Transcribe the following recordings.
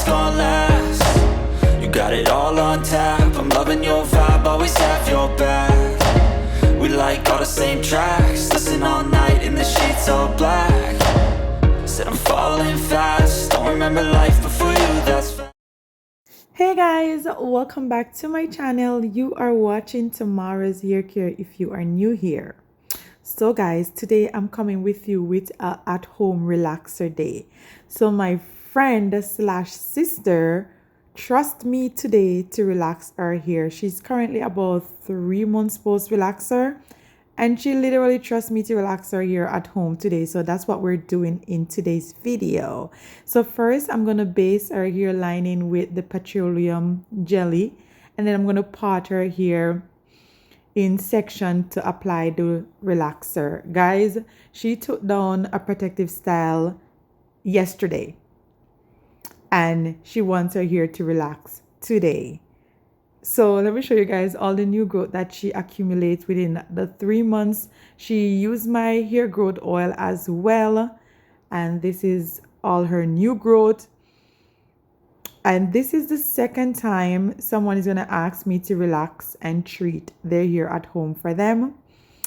gon' last. You got it all on tap, I'm loving your vibe, always have your back. We like all the same tracks, listen all night in the sheets all black. Said I'm falling fast, don't remember life before you, that's fast. Hey guys, welcome back to my channel. You are watching Tamara's Hair Care if you are new here. So guys, today I'm coming with you with a at-home relaxer day. So my friend slash sister trust me today to relax her hair. She's currently about 3 months post relaxer, and she literally trusts me to relax her hair at home today. So that's what we're doing in today's video. So first, I'm going to base her hair lining with the petroleum jelly. And then I'm going to part her hair in section to apply the relaxer. Guys, she took down a protective style yesterday. And she wants her hair to relax today. So let me show you guys all the new growth that she accumulates within the 3 months. She used my hair growth oil as well. And this is all her new growth. And this is the second time someone is going to ask me to relax and treat their hair at home for them.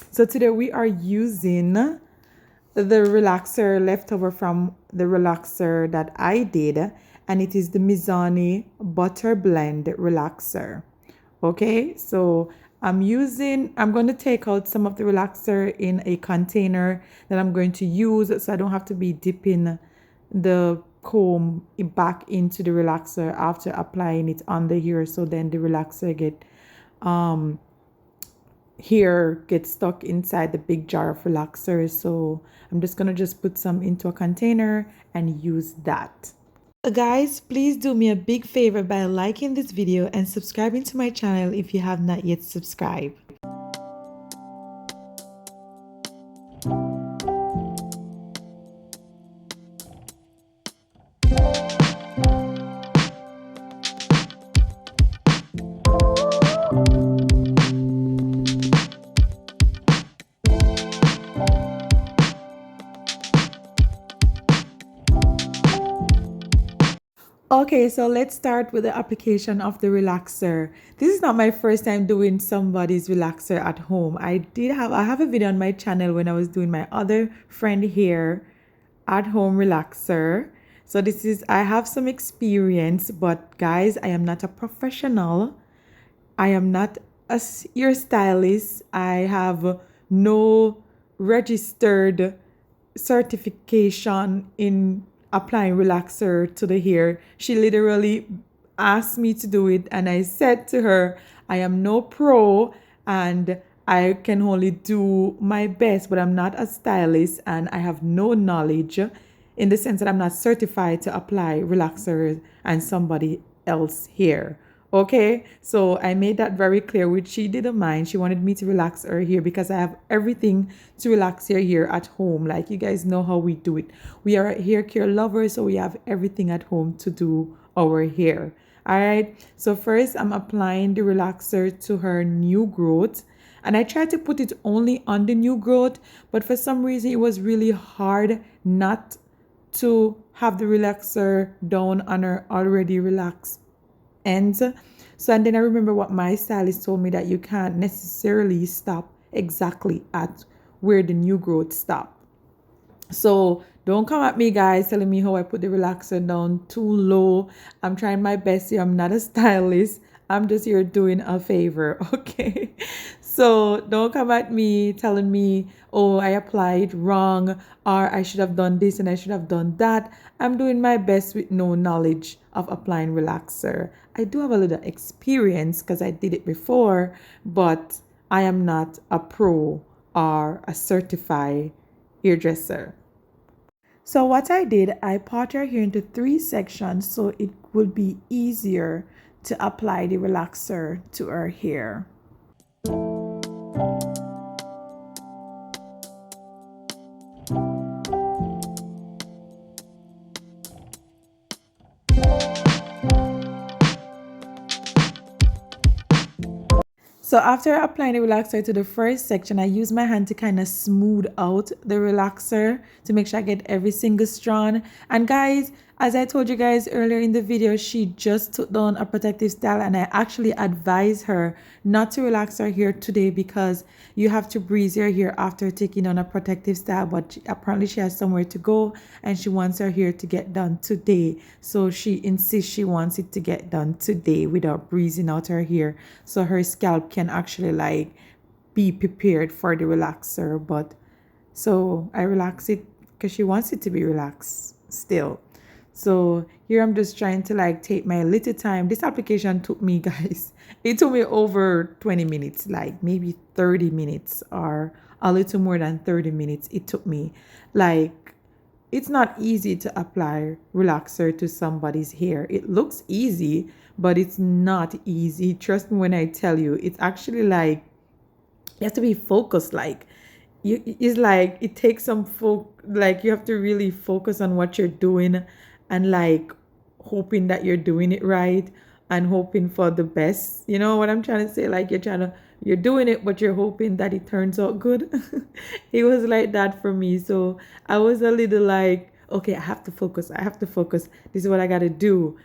So today we are using the relaxer leftover from the relaxer that I did. And it is the Mizani Butter Blend Relaxer. Okay, so I'm going to take out some of the relaxer in a container that I'm going to use, so I don't have to be dipping the comb back into the relaxer after applying it on the hair. So then the relaxer hair gets stuck inside the big jar of relaxer. So I'm just going to put some into a container and use that. Guys, please do me a big favor by liking this video and subscribing to my channel if you have not yet subscribed. Okay, so let's start with the application of the relaxer. This is not my first time doing somebody's relaxer at home. I have a video on my channel when I was doing my other friend hair at home relaxer. So I have some experience, but guys, I am not a professional. I am not a hairstylist. I have no registered certification in applying relaxer to the hair. She literally asked me to do it, and I said to her, I am no pro and I can only do my best, but I'm not a stylist and I have no knowledge in the sense that I'm not certified to apply relaxers and somebody else's hair. Okay, so I made that very clear, which she didn't mind. She wanted me to relax her hair because I have everything to relax her hair at home. Like, you guys know how we do it. We are hair care lovers, so we have everything at home to do our hair. All right, so first I'm applying the relaxer to her new growth. And I tried to put it only on the new growth, but for some reason it was really hard not to have the relaxer down on her already relaxed ends. So, and then I remember what my stylist told me, that you can't necessarily stop exactly at where the new growth stop. So don't come at me, guys, telling me how I put the relaxer down too low. I'm trying my best here. I'm not a stylist. I'm just here doing a favor, okay? So don't come at me telling me, oh, I applied wrong, or I should have done this and I should have done that. I'm doing my best with no knowledge of applying relaxer. I do have a little experience because I did it before, but I am not a pro or a certified hairdresser. So what I did, I part her hair into 3 sections so it would be easier to apply the relaxer to her hair. So after applying the relaxer to the first section, I use my hand to kind of smooth out the relaxer to make sure I get every single strand. And guys, As I told you guys earlier in the video, she just took down a protective style, and I actually advise her not to relax her hair today because you have to breeze your hair after taking on a protective style. But apparently she has somewhere to go and she wants her hair to get done today. So she insists she wants it to get done today without breezing out her hair, so her scalp can actually like be prepared for the relaxer. But so I relax it because she wants it to be relaxed still. So here I'm just trying to like take my little time. This application took me, guys, it took me over 20 minutes, like maybe 30 minutes or a little more than 30 minutes. It took me. Like, it's not easy to apply relaxer to somebody's hair. It looks easy, but it's not easy. Trust me when I tell you, it's actually like you have to be focused. Like, it's like it takes some like you have to really focus on what you're doing, and like hoping that you're doing it right and hoping for the best. You know what I'm trying to say? Like you're doing it, but you're hoping that it turns out good. It was like that for me. So I was a little like, okay, I have to focus. I have to focus. This is what I got to do.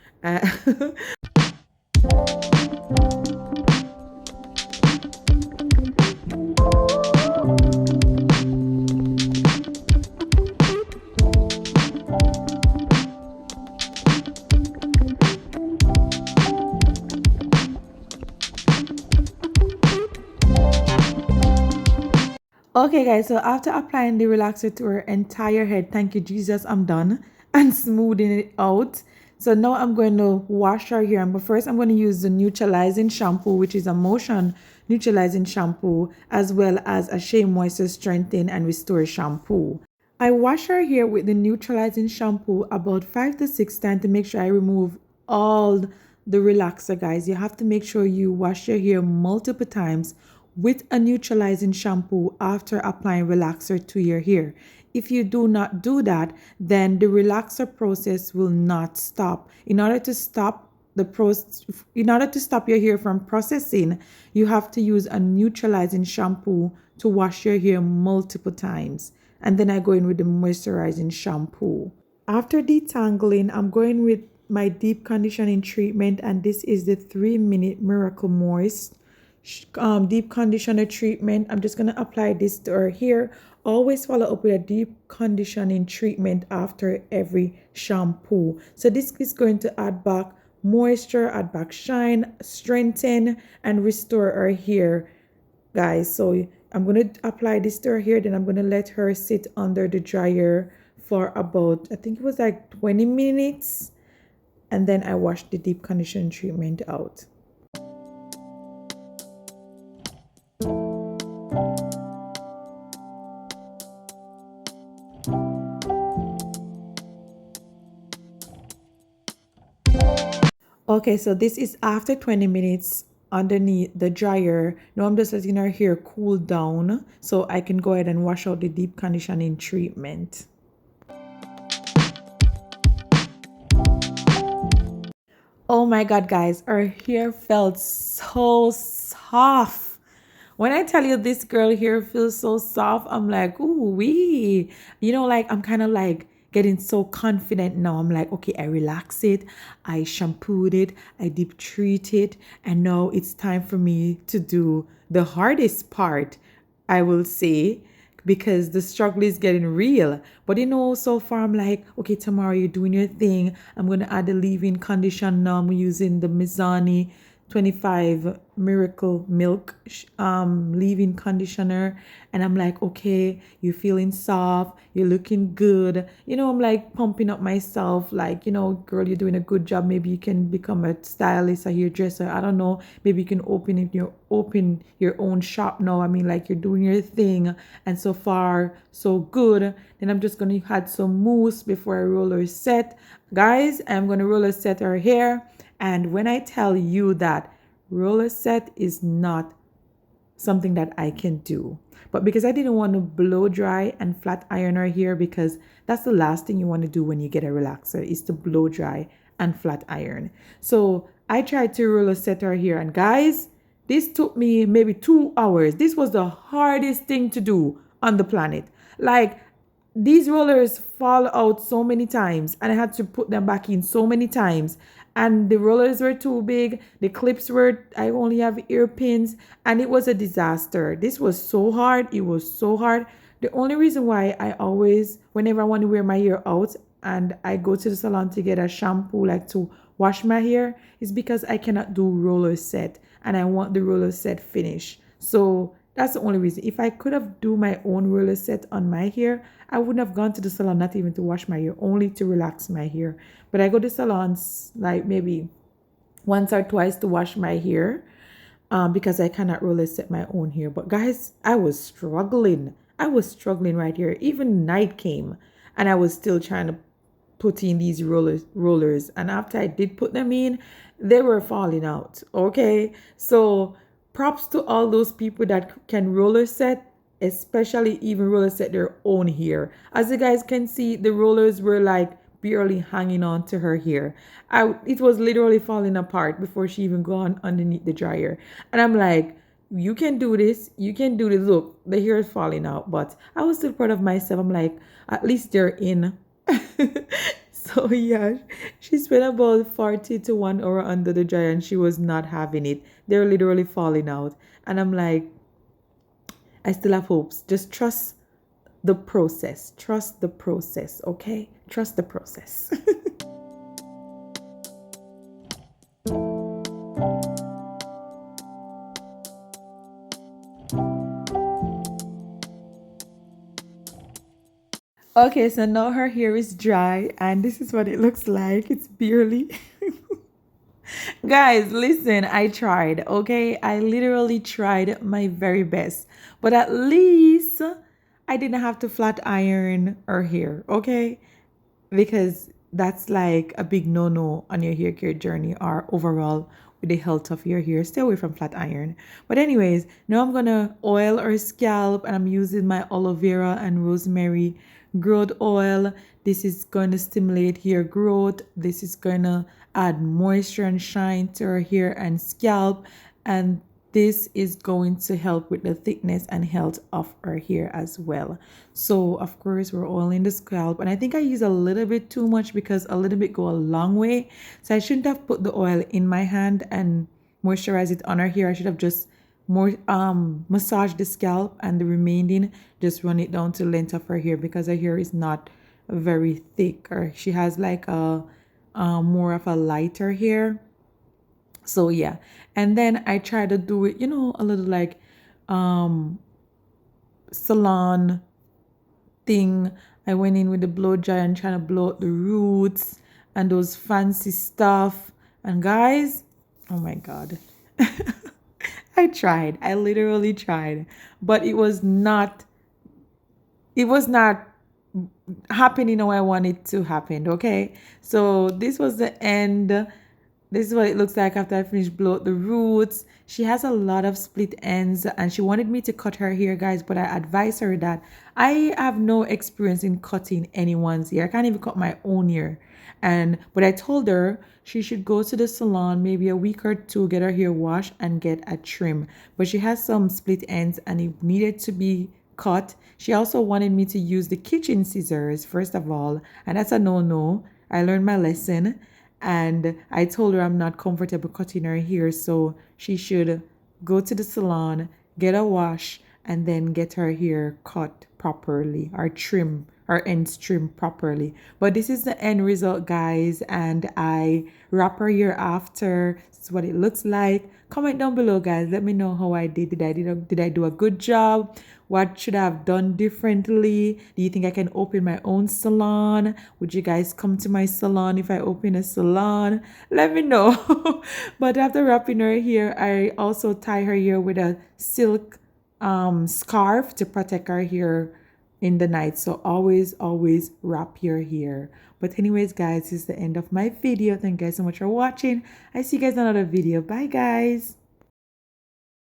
Okay, guys, so after applying the relaxer to her entire head, thank you, Jesus, I'm done, and smoothing it out. So now I'm going to wash her hair. But first, I'm going to use the neutralizing shampoo, which is a motion neutralizing shampoo, as well as a Shea Moisture Strengthen and Restore shampoo. I wash her hair with the neutralizing shampoo about 5 to 6 times to make sure I remove all the relaxer, guys. You have to make sure you wash your hair multiple times with a neutralizing shampoo after applying relaxer to your hair. If you do not do that, then the relaxer process will not stop. In order to stop your hair from processing, you have to use a neutralizing shampoo to wash your hair multiple times. And then I go in with the moisturizing shampoo. After detangling, I'm going with my deep conditioning treatment, and this is the 3-minute Miracle Moist deep conditioner treatment. I'm just going to apply this to her hair. Always follow up with a deep conditioning treatment after every shampoo. So this is going to add back moisture, add back shine, strengthen, and restore her hair, guys. So I'm going to apply this to her hair, then I'm going to let her sit under the dryer for about, I think it was like 20 minutes. And then I wash the deep conditioning treatment out. Okay, so this is after 20 minutes underneath the dryer. Now I'm just letting her hair cool down so I can go ahead and wash out the deep conditioning treatment. Oh my God, guys, her hair felt so soft. When I tell you this girl here feels so soft, I'm like, ooh, wee. You know, like I'm kind of like getting so confident now. I'm like, okay, I relax it, I shampooed it, I deep treat it, and now it's time for me to do the hardest part, I will say, because the struggle is getting real. But you know, so far I'm like, okay, Tamara, you're doing your thing. I'm going to add the leave-in condition now. I'm using the Mizani 25 Miracle Milk leave-in conditioner, and I'm like, okay, you're feeling soft, you're looking good. You know, I'm like pumping up myself, like, you know, girl, you're doing a good job. Maybe you can become a stylist, a hairdresser, I don't know. Maybe you can open your own shop now. I mean, like, you're doing your thing, and so far so good. Then I'm just gonna add some mousse before I roll her set, guys. I'm gonna roller set her hair. And when I tell you that roller set is not something that I can do, but because I didn't want to blow dry and flat iron her hair, because that's the last thing you want to do when you get a relaxer, is to blow dry and flat iron. So I tried to roller set her hair, and guys, this took me maybe 2 hours. This was the hardest thing to do on the planet. Like, these rollers fall out so many times and I had to put them back in so many times, and the rollers were too big, the clips were, I only have ear pins, and it was a disaster. This was so hard. It was so hard. The only reason why I always, whenever I want to wear my hair out and I go to the salon to get a shampoo like to wash my hair, is because I cannot do roller set and I want the roller set finish. So that's the only reason. If I could have do my own roller set on my hair, I wouldn't have gone to the salon, not even to wash my hair, only to relax my hair. But I go to salons like maybe once or twice to wash my hair, because I cannot roller set my own hair. But guys, I was struggling. I was struggling right here. Even night came and I was still trying to put in these rollers. And after I did put them in, they were falling out. Okay. So props to all those people that can roller set, especially even roller set their own hair. As you guys can see, the rollers were like barely hanging on to her hair. It was literally falling apart before she even gone underneath the dryer. And I'm like, you can do this. You can do this. Look, the hair is falling out. But I was still proud of myself. I'm like, at least they're in. So yeah, she spent about 40 to 1 hour under the dryer and she was not having it. They're literally falling out. And I'm like, I still have hopes. Just trust the process. Trust the process, okay? Trust the process. Okay, so now her hair is dry and this is what it looks like. It's barely. Guys, listen, I tried, okay? I literally tried my very best. But at least I didn't have to flat iron her hair, okay? Because that's like a big no-no on your hair care journey or overall with the health of your hair. Stay away from flat iron. But anyways, now I'm gonna oil her scalp and I'm using my aloe vera and rosemary growth oil. This is going to stimulate hair growth. This is going to add moisture and shine to her hair and scalp, and this is going to help with the thickness and health of our hair as well. So of course we're oiling the scalp, and I think I use a little bit too much because a little bit go a long way. So I shouldn't have put the oil in my hand and moisturize it on her hair. I should have just more massage the scalp and the remaining just run it down to the length of her hair, because her hair is not very thick, or she has like a more of a lighter hair. So yeah, and then I try to do it, you know, a little like salon thing. I went in with the blow dryer and trying to blow out the roots and those fancy stuff. And guys, oh my god. I tried. I literally tried, but it was not happening how I wanted to happen. Okay, so this was the end. This is what it looks like after I finished blow out the roots. She has a lot of split ends and she wanted me to cut her hair, guys, but I advised her that I have no experience in cutting anyone's hair. I can't even cut my own hair. But I told her she should go to the salon maybe a week or two, get her hair washed and get a trim. But she has some split ends and it needed to be cut. She also wanted me to use the kitchen scissors first of all, and that's a no-no. I learned my lesson. And I told her I'm not comfortable cutting her hair, so she should go to the salon, get a wash, and then get her hair cut properly or trim, her ends trimmed properly. But this is the end result, guys, and I wrap her hair after. This is what it looks like. Comment down below, guys. Let me know how I did. Did I do a good job? What should I have done differently? Do you think I can open my own salon? Would you guys come to my salon if I open a salon? Let me know. But after wrapping her hair, I also tie her hair with a silk scarf to protect our hair in the night. So always wrap your hair. But anyways, guys, this is the end of my video. Thank you guys so much for watching. I see you guys in another video. Bye, guys.